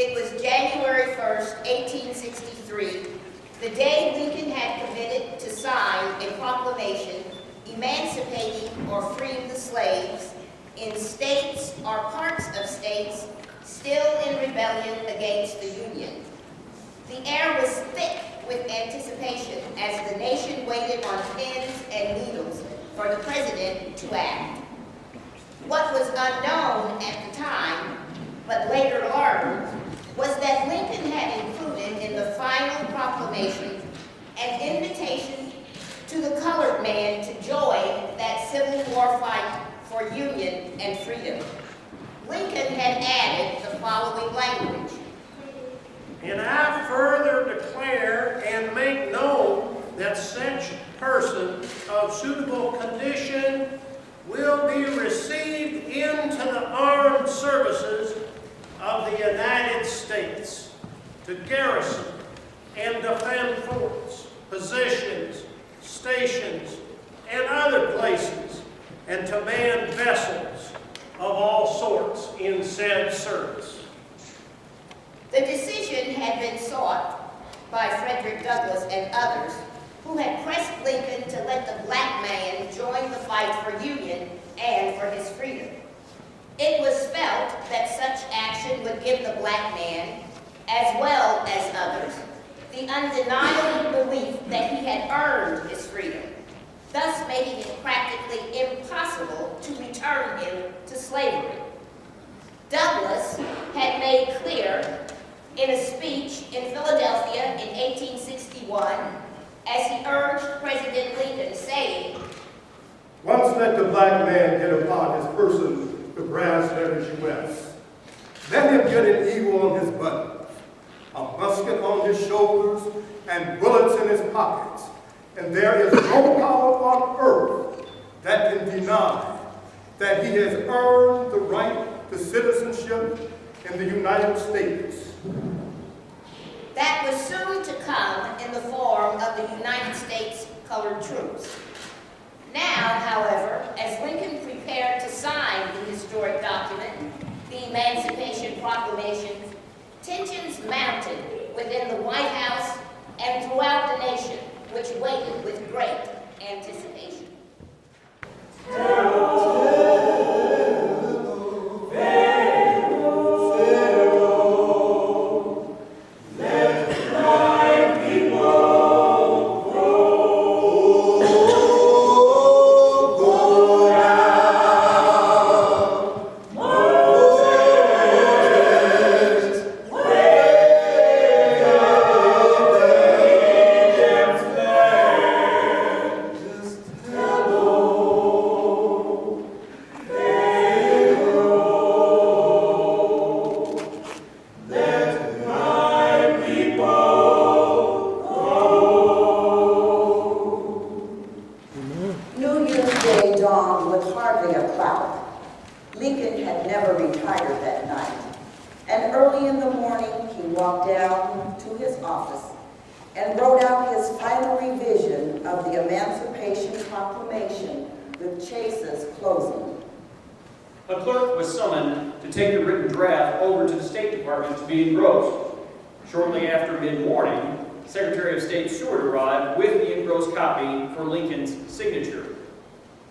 It was January 1st, 1863, the day Lincoln had committed to sign a proclamation emancipating or freeing the slaves in states or parts of states still in rebellion against the Union. The air was thick with anticipation as the nation waited on pins and needles for the president to act. What was unknown at the time, but later learned, was that Lincoln had included in the final proclamation an invitation to the colored man to join that Civil War fight for union and freedom. Lincoln had added the following language. And I further declare and make known that such person of suitable condition will be received into the armed services of the United States to garrison and defend forts, positions, stations, and other places, and to man vessels of all sorts in said service. The decision had been sought by Frederick Douglas and others who had pressed Lincoln to let the black man join the fight for union and for his freedom. It was felt that such action would give the black man, as well as others, the undeniable belief that he had earned his freedom, thus making it practically impossible to return him to slavery. Douglas had made clear in a speech in Philadelphia in 1861, as he urged President Lincoln, saying, "Once let the black man get upon his person the brass letters U.S. Let him get an eagle on his buttons, a musket on his shoulders, and bullets in his pockets, and there is no power on earth that can deny that he has earned the right to citizenship in the United States." That was soon to come in the form of the United States colored troops. Now, however, as Lincoln prepared to sign the historic document, the Emancipation Proclamation, tensions mounted within the White House and throughout the nation, which waited with great anticipation. And wrote out his final revision of the Emancipation Proclamation with Chase's closing. A clerk was summoned to take the written draft over to the State Department to be engrossed. Shortly after mid-morning, Secretary of State Seward arrived with the engrossed copy for Lincoln's signature.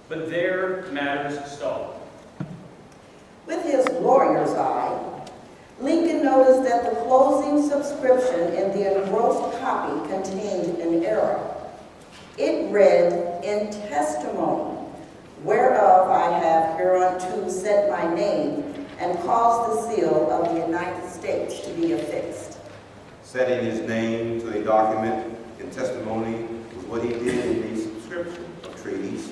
But there matters stalled. With his lawyer's eye, Lincoln noticed that the closing subscription in the engrossed copy contained an error. It read, "In testimony, whereof I have hereunto set my name and caused the seal of the United States to be affixed." Setting his name to a document in testimony was what he did in the subscription of treaties.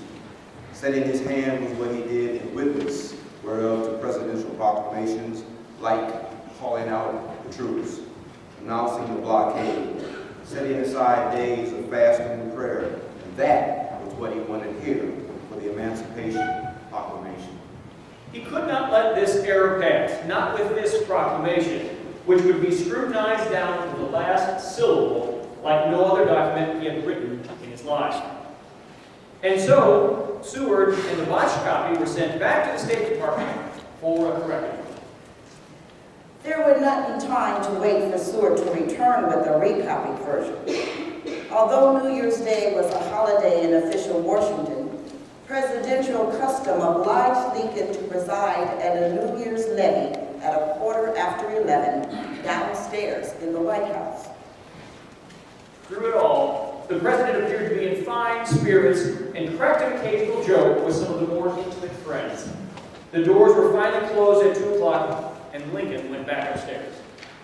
Setting his hand was what he did in witness whereof to presidential proclamations, like calling out the troops, announcing the blockade, setting aside days of fasting and prayer. And that was what he wanted here for the Emancipation Proclamation. He could not let this error pass, not with this proclamation, which would be scrutinized down to the last syllable like no other document he had written in his life. And so, Seward and the botched copy were sent back to the State Department for a correction. There would not be time to wait for Seward to return with a recopied version. Although New Year's Day was a holiday in official Washington, presidential custom obliged Lincoln to preside at a New Year's levee at 11:15 downstairs in the White House. Through it all, the president appeared to be in fine spirits and cracked an occasional joke with some of the more intimate friends. The doors were finally closed at 2 o'clock, and Lincoln went back upstairs.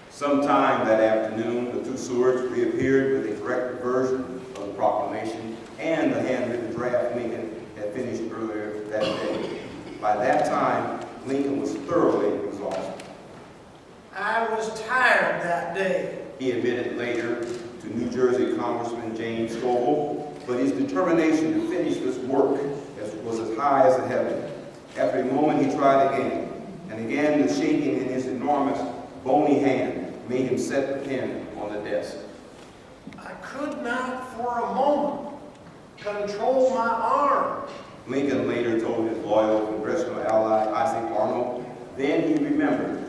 Sometime that afternoon, the two Sewards reappeared with a corrected version of the proclamation and the handwritten draft Lincoln had finished earlier that day. By that time, Lincoln was thoroughly exhausted. I was tired that day. He admitted later to New Jersey Congressman James Scoble, but his determination to finish this work was as high as the heaven. After a moment, he tried again, and again the shaking in his enormous, bony hand made him set the pen on the desk. I could not for a moment control my arm. Lincoln later told his loyal congressional ally, Isaac Arnold, then he remembered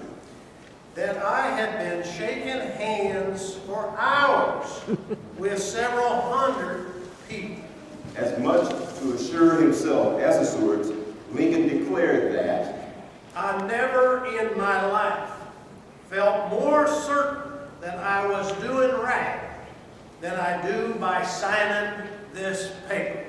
that I had been shaking hands for hours with several hundred people. as much to assure himself as a Seward, Lincoln declared that I never in my life felt more certain that I was doing right than I do by signing this paper.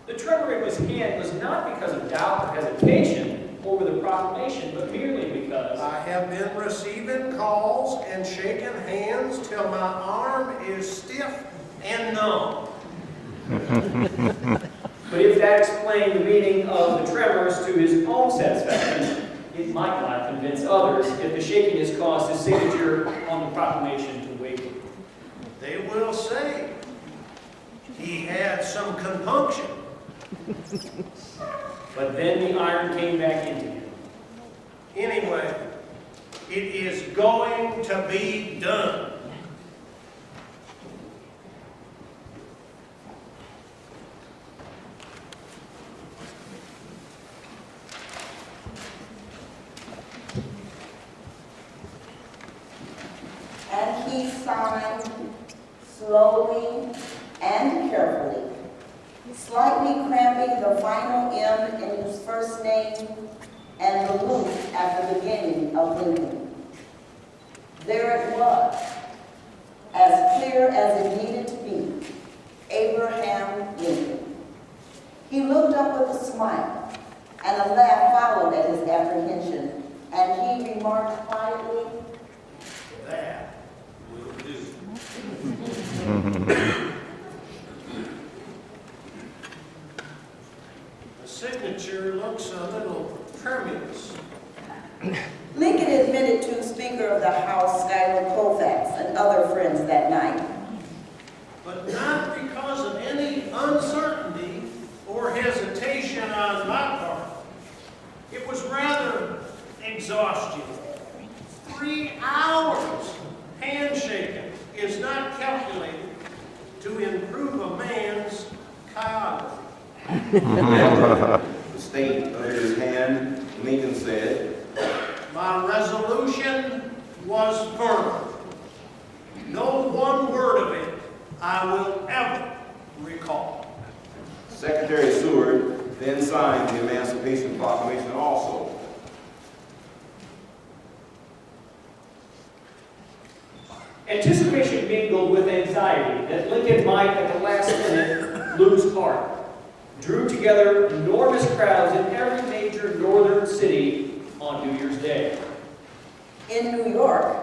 The tremor in his hand was not because of doubt or hesitation over the proclamation, but merely because I have been receiving calls and shaking hands till my arm is stiff and numb. But if that explained the meaning of the tremors to his own satisfaction, it might not convince others if the shakiness caused his signature on the proclamation to waver. They will say he had some compunction. But then the iron came back into him. Anyway, it is going to be done. And he signed slowly and carefully, slightly cramping the final M in his first name and the loop at the beginning of Lincoln. There it was, as clear as it needed to be, Abraham Lincoln. He looked up with a smile, and a laugh followed at his apprehension, and he remarked quietly, That will do. The signature looks a little tremulous. Lincoln admitted to Speaker of the House, Schuyler Colfax, and other friends that night. But not because of any uncertainty or hesitation on my part. It was rather exhaustion. 3 hours handshaking is not calculated to improve a man's chirography. the state of his hand, Lincoln said, My resolution was firm. No one word of it I will ever recall. Secretary Seward then signed the Emancipation Proclamation also. Anticipation mingled with anxiety that Lincoln might at the last minute lose heart drew together enormous crowds in every major northern city on New Year's Day. In New York,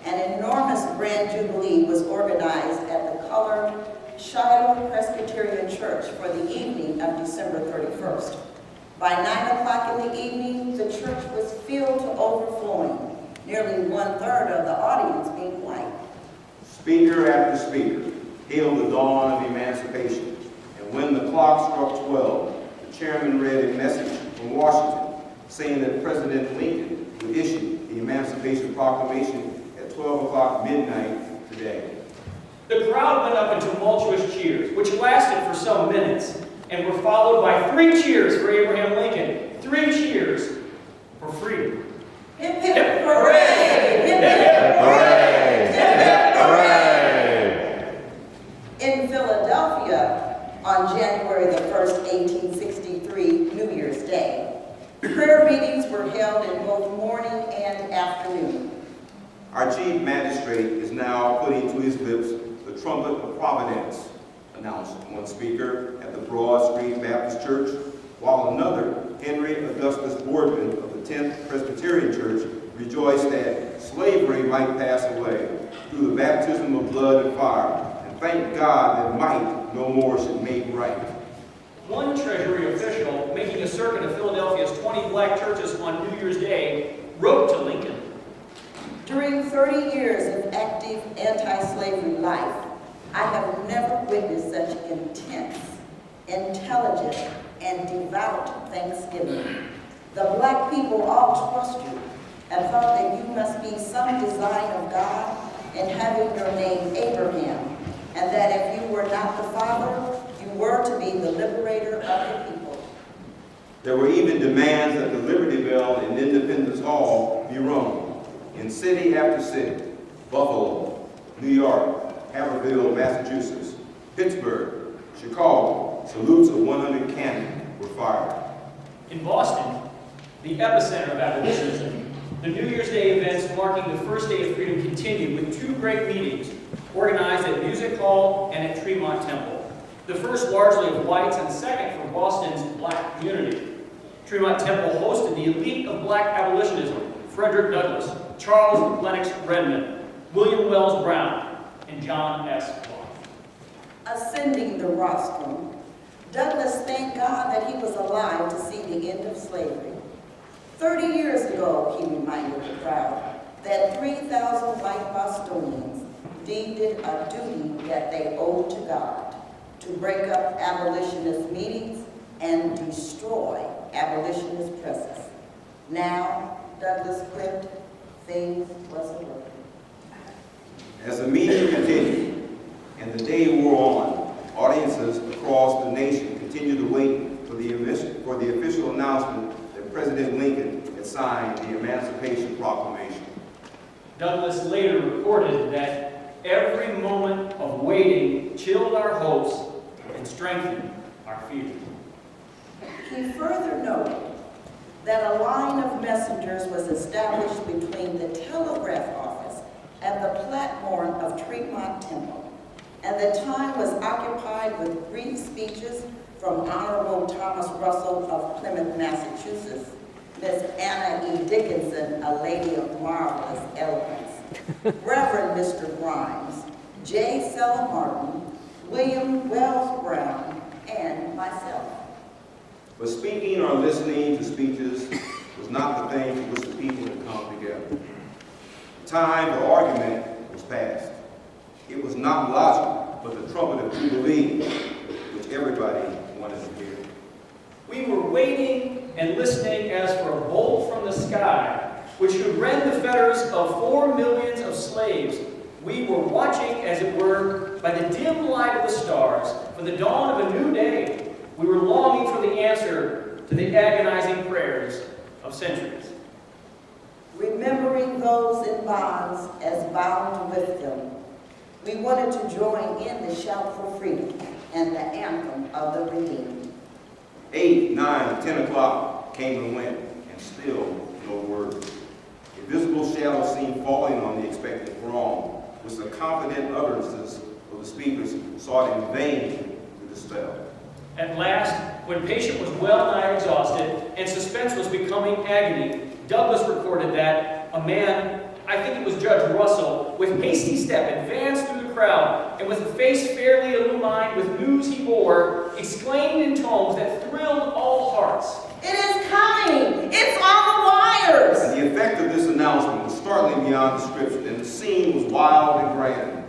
an enormous Grand Jubilee was organized at the colored Shiloh Presbyterian Church for the evening of December 31st. By 9 o'clock in the evening, the church was filled to overflowing, nearly 1/3 of the audience being white. Speaker after speaker hailed the dawn of emancipation, and when the clock struck 12, the chairman read a message from Washington saying that President Lincoln would issue the Emancipation Proclamation at 12 o'clock midnight today. The crowd went up in tumultuous cheers, which lasted for some minutes, and were followed by 3 cheers for Abraham Lincoln, 3 cheers for freedom. Hip, hip, hooray! on January the 1st, 1863, New Year's Day. Prayer meetings were held in both morning and afternoon. Our chief magistrate is now putting to his lips the trumpet of providence, announced one speaker at the Broad Street Baptist Church, while another, Henry Augustus Boardman of the 10th Presbyterian Church, rejoiced that slavery might pass away through the baptism of blood and fire, and thank God that might no more should make right. One Treasury official, making a circuit of Philadelphia's 20 black churches on New Year's Day, wrote to Lincoln, During 30 years of active anti-slavery life, I have never witnessed such intense, intelligent, and devout thanksgiving. The black people all trust you and thought that you must be some design of God in having your name Abraham, and that if you were not the father, you were to be the liberator of the people. There were even demands that the Liberty Bell in Independence Hall be rung in city after city: Buffalo, New York, Haverhill, Massachusetts, Pittsburgh, Chicago. Salutes of 100 cannon were fired. in Boston, the epicenter of abolitionism, the New Year's Day events marking the first day of freedom continued with two great meetings organized at Music Hall and at Tremont Temple. The first largely of whites and second for Boston's black community. Tremont Temple hosted the elite of black abolitionism: Frederick Douglas, Charles Lennox Redmond, William Wells Brown, and John S. Locke. Ascending the rostrum, Douglas thanked God that he was alive to see the end of slavery. 30 years ago, he reminded the crowd, that 3,000 white Bostonians deemed it a duty that they owed to God to break up abolitionist meetings and destroy abolitionist presses. Now, Douglas quipped, things wasn't working. As the meeting continued and the day wore on, audiences across the nation continued to wait for the official announcement that President Lincoln had signed the Emancipation Proclamation. Douglas later recorded that every moment of waiting chilled our hopes and strengthened our fears. He further noted that a line of messengers was established between the telegraph office and the platform of Tremont Temple, and the time was occupied with brief speeches from Honorable Thomas Russell of Plymouth, Massachusetts, Miss Anna E. Dickinson, a lady of marvelous eloquence, Reverend Mr. Grimes, J. Sella Martin, William Wells Brown, and myself. But speaking or listening to speeches was not the thing for which the people had come together. The time for argument was past. It was not logic, but the trumpet of Jubilee, which everybody wanted to hear. We were waiting and listening as for a bolt from the sky, which should rend the fetters of 4 millions of slaves. We were watching, as it were, by the dim light of the stars, for the dawn of a new day. We were longing for the answer to the agonizing prayers of centuries. Remembering those in bonds as bound with them, we wanted to join in the shout for freedom and the anthem of the redeemed. 8, 9, 10 o'clock came and went, and still no word. A visible shadow seemed falling on the expectant throng, which the confident utterances of the speakers sought in vain to dispel. At last, when patient was well nigh exhausted and suspense was becoming agony, Douglas recorded that a man, I think it was Judge Russell, with hasty step advanced through the crowd, and with a face fairly illumined with news he bore, exclaimed in tones that thrilled all hearts, It is coming! It's on the wires! And the effect of this announcement was startling beyond description, and the scene was wild and grand.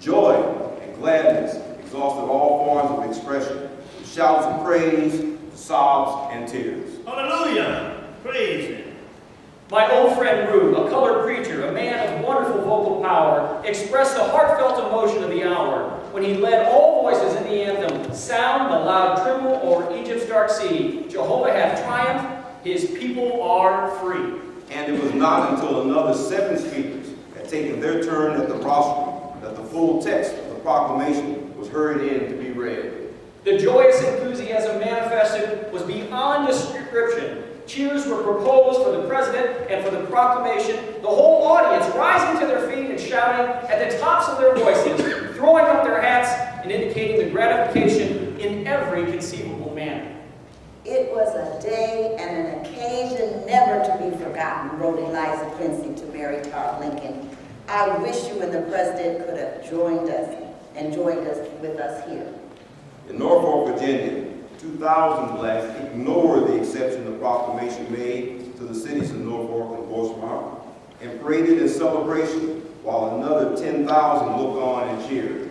Joy and gladness exhausted all forms of expression, from shouts of praise to sobs and tears. Hallelujah! Praise Him. My old friend Rue, a colored preacher, a man of wonderful vocal power, expressed the heartfelt emotion of the hour when he led all voices in the anthem, "Sound the loud tremble over Egypt's dark sea. Jehovah hath triumphed, his people are free." And it was not until another 7 speakers had taken their turn at the rostrum that the full text of the proclamation was hurried in to be read. The joyous enthusiasm manifested was beyond description. Cheers were proposed for the president and for the proclamation, the whole audience rising to their feet and shouting at the tops of their voices, throwing up their hats and indicating the gratification in every conceivable manner. It was a day and an occasion never to be forgotten, wrote Eliza Quincy to Mary Todd Lincoln. I wish you and the president could have joined us with us here. In Norfolk, Virginia, 2,000 blacks ignored the exception the proclamation made to the cities of Norfolk and Portsmouth and paraded in celebration, while another 10,000 looked on and cheered.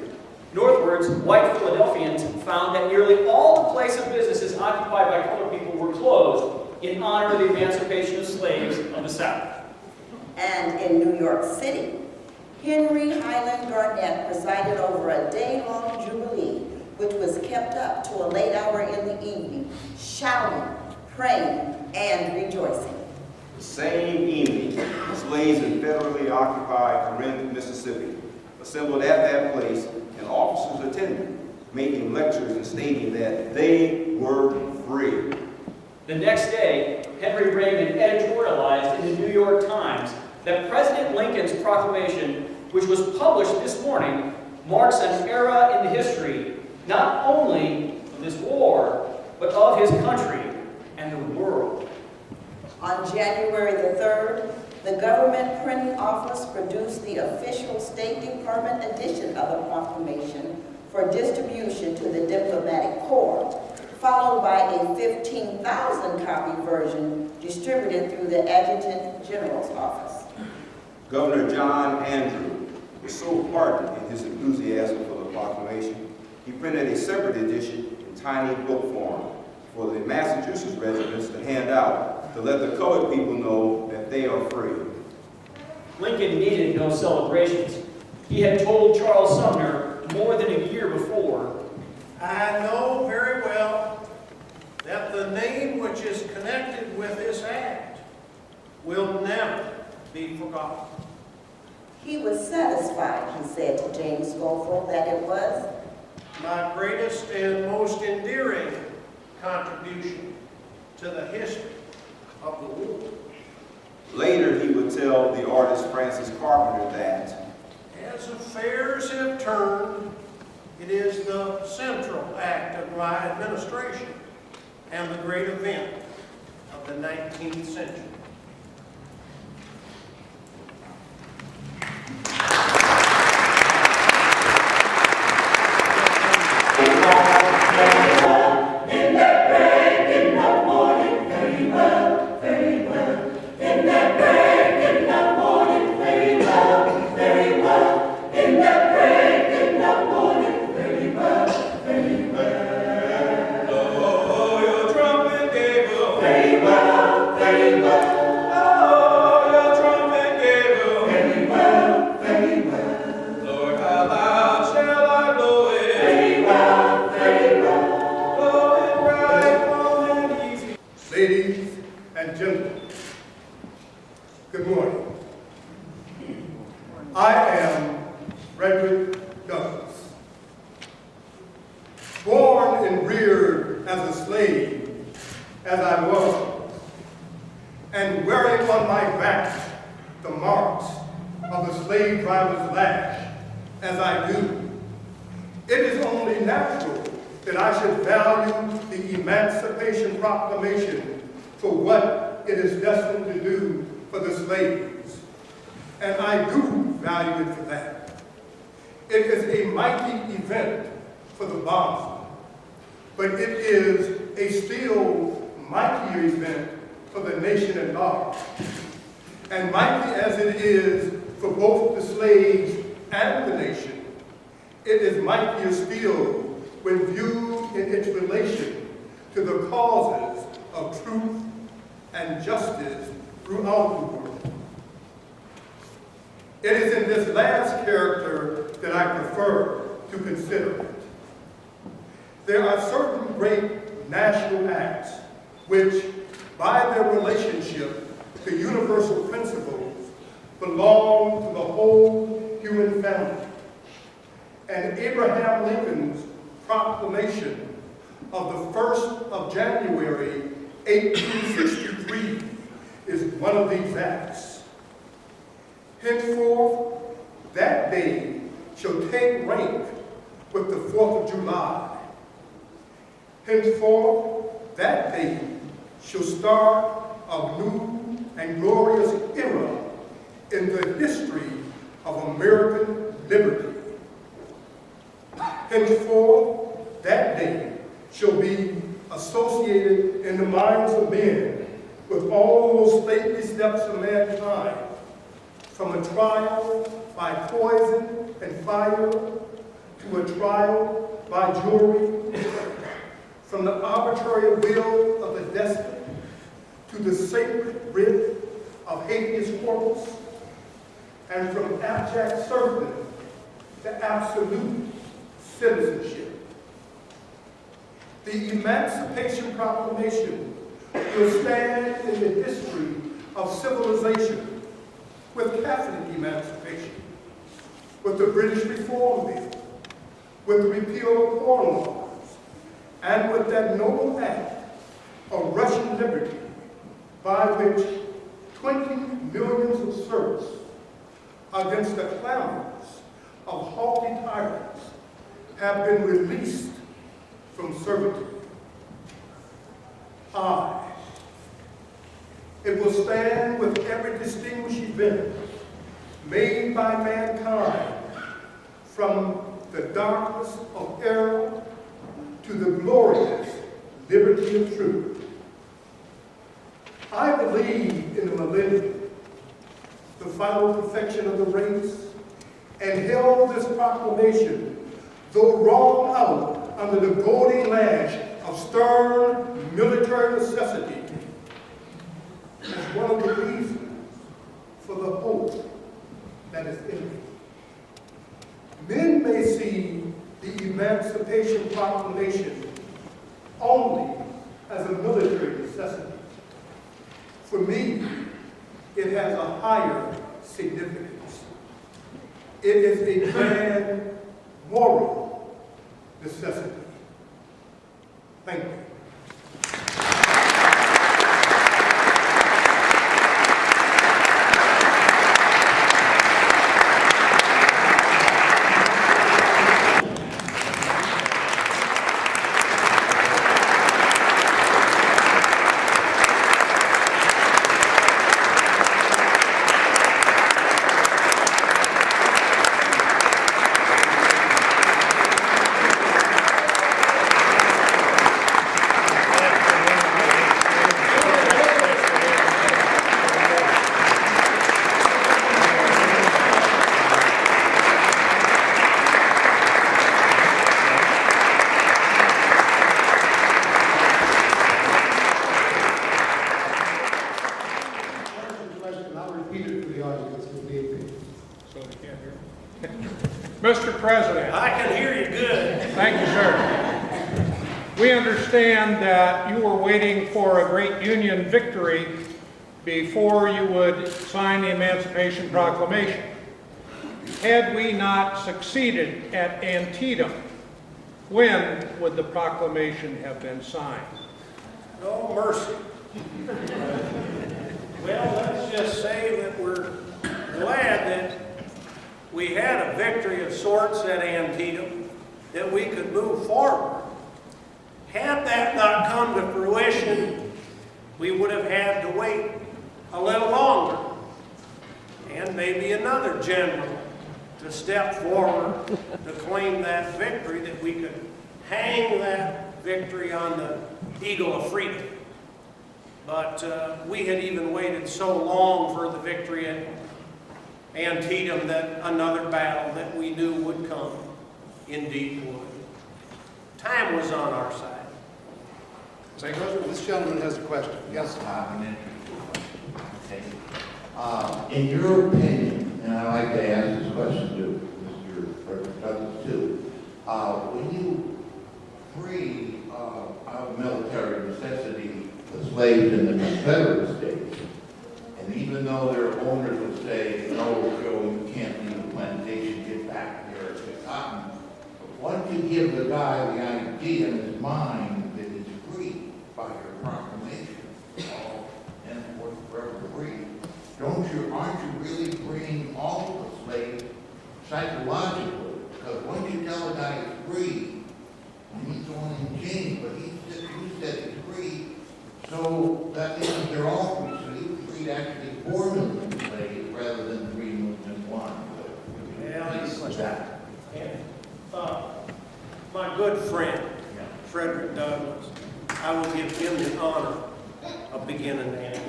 Northwards, white Philadelphians found that nearly all the places of businesses occupied by colored people were closed in honor of the emancipation of slaves of the South. And in New York City, Henry Highland Garnett presided over a day-long jubilee, which was kept up to a late hour in the evening, shouting, praying, and rejoicing. The same evening, slaves in federally occupied Corinth, Mississippi, assembled at that place, and officers attended, making lectures and stating that they were free. The next day, Henry Raymond editorialized in the New York Times that President Lincoln's proclamation, which was published this morning, marks an era in the history not only of this war, but of his country and the world. On January the 3rd, the government printing office produced the official State Department edition of the proclamation for distribution to the diplomatic corps, followed by a 15,000 copy version distributed through the Adjutant General's office. Governor John Andrew was so ardent in his enthusiasm for the proclamation, he printed a separate edition in tiny book form for the Massachusetts regiments to hand out to let the colored people know that they are free. Lincoln needed no celebrations. He had told Charles Sumner more than a year before, I know very well that the name which is connected with this act will never be forgotten. He was satisfied, he said to James Schofield, that it was My greatest and most endearing contribution to the history of the war. Later, he would tell the artist Francis Carpenter that, As affairs have turned, it is the central act of my administration and the great event of the 19th century. Ladies and gentlemen, good morning. I am Frederick Douglas. Born and reared as a slave, as I was, and wearing on my back the marks of the slave driver's lash, as I do, it is only natural that I should value the Emancipation Proclamation for what it is destined to do for the slaves. And I do value it for that. It is a mighty event for the bondsmen, but it is a still mightier event for the nation at large. And mighty as it is for both the slaves and the nation, it is mightier still when viewed in its relation to the causes of truth and justice throughout the world. It is in this last character that I prefer to consider it. There are certain great national acts which, by their relationship to universal principles, belong to the whole human family. And Abraham Lincoln's proclamation of the 1st of January, 1863 is one of these acts. Henceforth, that day shall take rank with the 4th of July. Henceforth, that day shall start a new and glorious era in the history of American liberty. Henceforth, that day shall be associated in the minds of men with all those stately steps of mankind, from a trial by poison and fire to a trial by jury, from the arbitrary will of the despot to the sacred writ of habeas corpus, and from abject serfdom to absolute citizenship. The Emancipation Proclamation will stand in the history of civilization with Catholic emancipation, with the British Reform Bill, with the repeal of Corn Laws, and with that noble act of Russian liberty by which 20 millions of serfs against the clamors of haughty tyrants have been released from servitude. It will stand with every distinguished event made by mankind, from the darkness of error to the glorious liberty of truth. I believe in the millennium, the final perfection of the race, and held this proclamation, though wrung out under the goading lash of stern military necessity, as one of the reasons for the hope that is in it. Men may see the Emancipation Proclamation only as a military necessity. For me, it has a higher significance. It is a grand moral necessity. Thank you. Mr. President. I can hear you good. Thank you, sir. We understand that you were waiting for a great Union victory before you would sign the Emancipation Proclamation. Had we not succeeded at Antietam, when would the proclamation have been signed? No mercy. Well, let's just say that we're glad that we had a victory of sorts at Antietam, that we could move forward. Had that not come to fruition, we would have had to wait a little longer, and maybe another general to step forward to claim that victory, that we could hang that victory on the eagle of freedom. But we had even waited so long for the victory at Antietam that another battle that we knew would come indeed would. Time was on our side. Mr. President, this gentleman has a question. Yes. In your opinion, and I like to ask this question to Mr. Frederick Douglas too, when you free out of military necessity the slaves in the Confederate States, and even though their owners would say, no, Joe, you can't leave the plantation, get back there to cotton, but once you give the guy the idea in his mind that he's free by your proclamation, all henceforth forever free. Aren't you really freeing all the slaves psychologically? Because once you tell a guy he's free, and he's only in chains, but you said he's free, so that means they're all free. So he was free to actually 4 million slaves rather than 3 million one. Yeah, my good friend, Frederick Douglas, I will give him the honor of beginning the answer.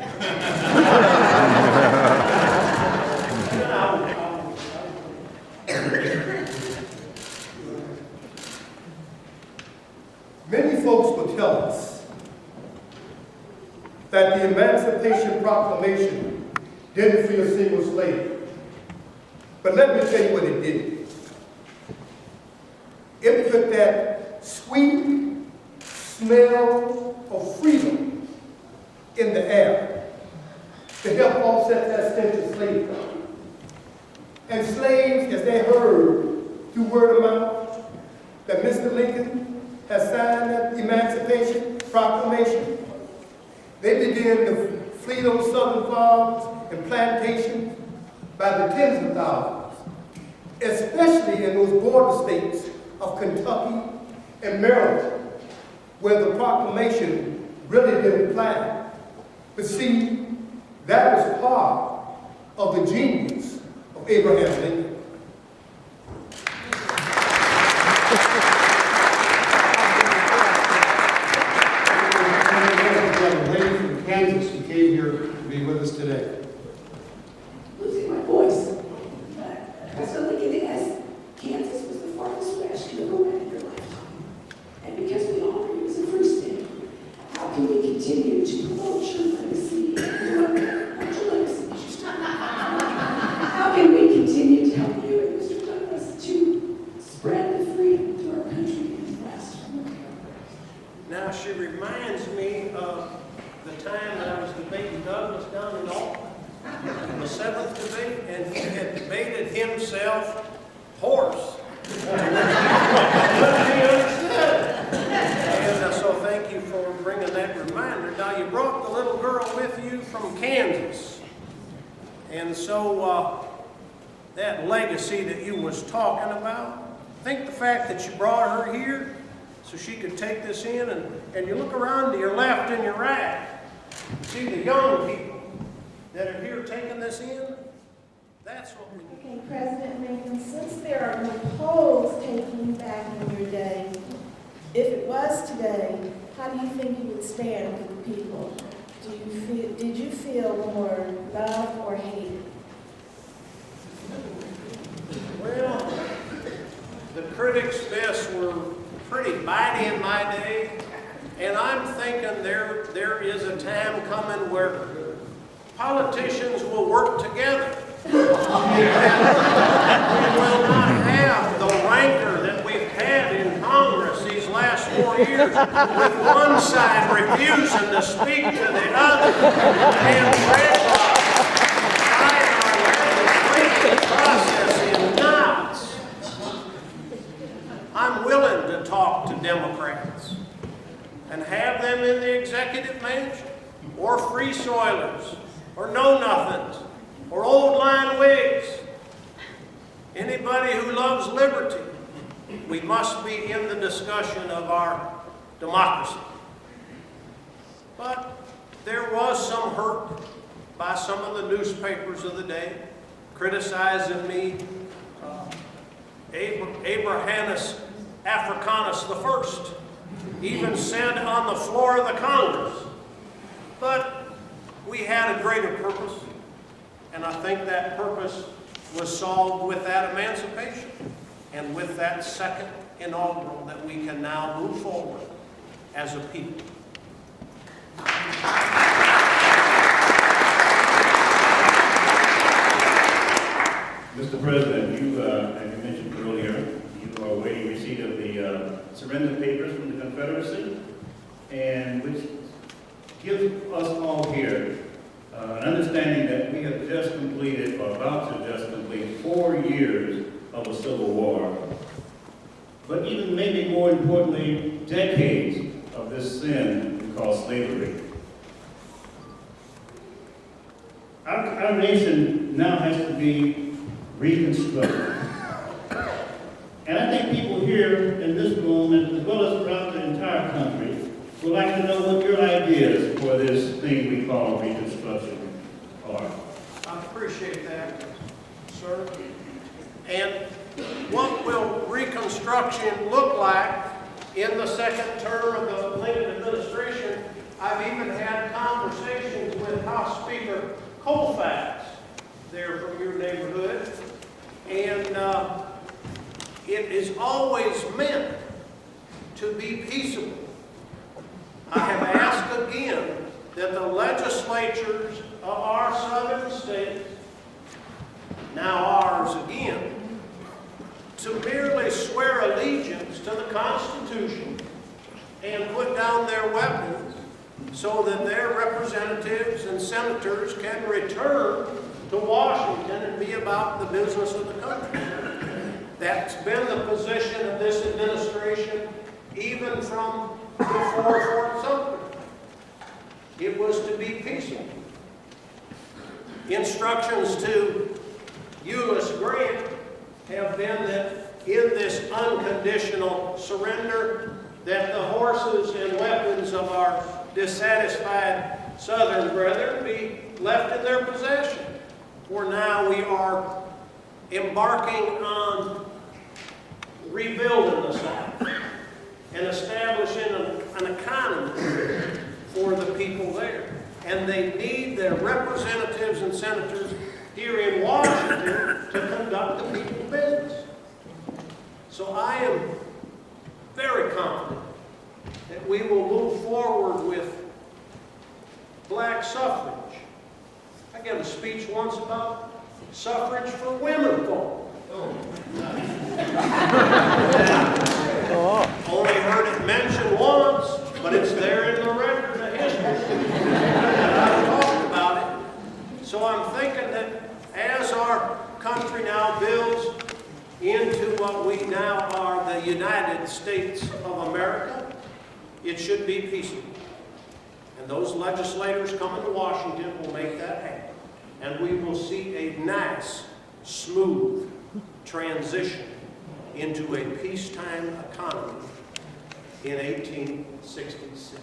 Many folks will tell us that the Emancipation Proclamation didn't free a single slave. But let me tell you what it did. It put that sweet smell of freedom in the air to help offset that stench of slavery. And slaves, as they heard through word of mouth that Mr. Lincoln has signed that Emancipation Proclamation, they began to flee those southern farms and plantations by the tens of thousands, especially in those border states of Kentucky and Maryland, where the proclamation really didn't apply. But see, that was part of the genius of Abraham Lincoln. Lady from Kansas, who came here to be with us today. Losing my voice. I was looking at Kansas was the farthest west you ever went in your lifetime. And because we honor you as a free state, how can we continue to promote your legacy? Not your legacy. How can we continue to help you and Mr. Douglas to spread the freedom to our country and the West? Now, she reminds me of the time that I was debating Douglas down in Alton, in the 7th debate, and he had debated himself hoarse. And so thank you for bringing that reminder. Now, you brought the little girl with you from Kansas. And so that legacy that you was talking about, I think the fact that you brought her here so she could take this in, and you look around to your left and your right, see the young people that are here taking this in, that's what we need. Okay, President Lincoln, since there are no polls taking back in your day, if it was today, how do you think you would stand with the people? Did you feel more loved or hated? Well, the critics of this were pretty bitey in my day, and I'm thinking there is a time coming where politicians will work together. We will not have the rancor that we've had in Congress these last 4 years, with one side refusing to speak to the other and tying our legislative process in knots. I'm willing to talk to Democrats and have them in the executive mansion, or free soilers, or know-nothings, or old line Whigs. Anybody who loves liberty, we must be in the discussion of our democracy. But there was some hurt by some of the newspapers of the day, criticizing me, Abrahanus Africanus I, even said on the floor of the Congress. But we had a greater purpose, and I think that purpose was solved with that emancipation and with that second inaugural that we can now move forward as a people. Mr. President, you, as you mentioned earlier, you are awaiting receipt of the surrender papers from the Confederacy, and which gives us all here an understanding that we have just completed, or about to just complete, 4 years of a civil war. But even maybe more importantly, decades of this sin we call slavery. Our nation now has to be reconstructed. And I think people here in this room, and as well as throughout the entire country, would like to know what your ideas for this thing we call reconstruction are. I appreciate that, sir. And what will Reconstruction look like in the second term of the Lincoln administration? I've even had conversations with House Speaker Colfax there from your neighborhood. And it is always meant to be peaceable. I have asked again that the legislatures of our southern states, now ours again, to merely swear allegiance to the Constitution and put down their weapons so that their representatives and senators can return to Washington and be about the business of the country. That's been the position of this administration even from before Fort Sumter. It was to be peaceable. Instructions to Ulysses Grant have been that in this unconditional surrender, that the horses and weapons of our dissatisfied Southern brethren be left in their possession. For now we are embarking on rebuilding the South and establishing an economy for the people there. And they need their representatives and senators here in Washington to conduct the people's business. So I am very confident that we will move forward with black suffrage. I gave a speech once about suffrage for women folk. Only heard it mentioned once, but it's there in the record of history. And I've talked about it. So I'm thinking that as our country now builds into what we now are, the United States of America, it should be peaceful. And those legislators coming to Washington will make that happen. And we will see a nice, smooth transition into a peacetime economy in 1866.